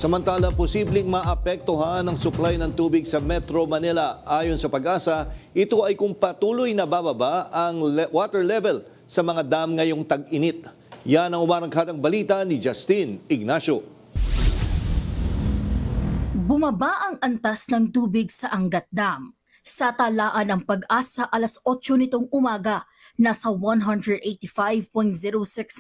Samantala, posibleng maapektuhan ang supply ng tubig sa Metro Manila. Ayon sa Pag-asa, ito ay kung patuloy na bababa ang water level sa mga dam ngayong tag-init. Yan ang umarangkadang balita ni Justin Ignacio. Bumaba ang antas ng tubig sa Angat Dam. Sa talaan ng Pag-asa alas 8 nitong umaga, nasa 185.06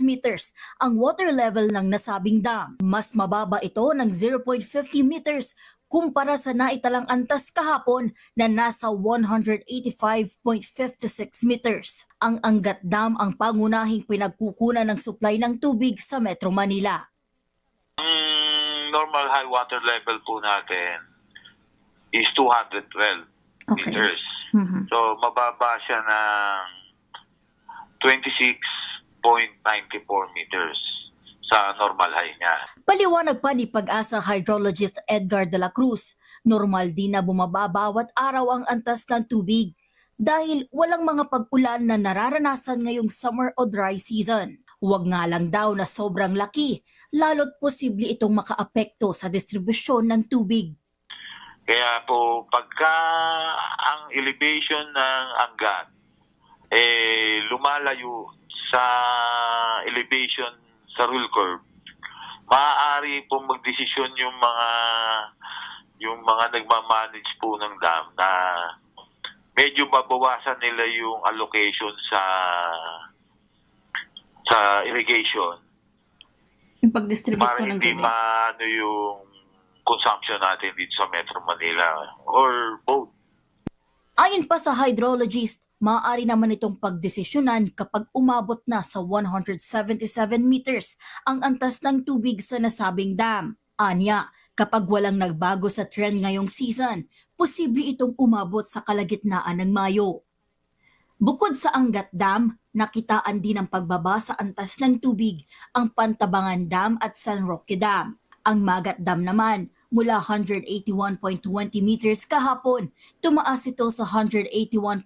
meters ang water level ng nasabing dam. Mas mababa ito ng 0.50 meters kumpara sa naitalang antas kahapon na nasa 185.56 meters. Ang Angat Dam ang pangunahing pinagkukunan ng supply ng tubig sa Metro Manila. Normal high water level po natin is 212 meters. So, mababa siya ng 26.94 meters sa normal high niya. Paliwanag pa ni Pag-asa hydrologist Edgar de la Cruz, normal din na bumaba bawat araw ang antas ng tubig dahil walang mga pag-ulan na nararanasan ngayong summer o dry season. Huwag nga lang daw na sobrang laki, lalo't posible itong makaapekto sa distribusyon ng tubig. Kaya po, pagka ang elevation ng Angat lumalayo sa elevation sa rule curve, maaari pong magdesisyon yung mga nagmamanage po ng dam na medyo babawasan nila yung allocation sa irrigation Yung pag-distribute para hindi maano yung consumption natin dito sa Metro Manila or both. Ayon pa sa hydrologist, maaari naman itong pagdesisyonan kapag umabot na sa 177 meters ang antas ng tubig sa nasabing dam. Anya, kapag walang nagbago sa trend ngayong season, posible itong umabot sa kalagitnaan ng Mayo. Bukod sa Angat Dam, nakitaan din ang pagbaba sa antas ng tubig ang Pantabangan Dam at San Roque Dam. Ang Magat Dam naman, mula 181.20 meters kahapon, tumaas ito sa 181.29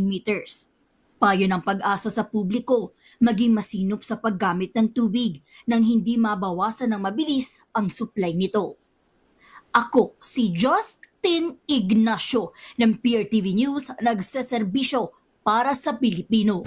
meters. Payo ng Pag-asa sa publiko, maging masinop sa paggamit ng tubig nang hindi mabawasan ng mabilis ang supply nito. Ako si Justin Ignacio ng PRTV News, nagseserbisyo para sa Pilipino.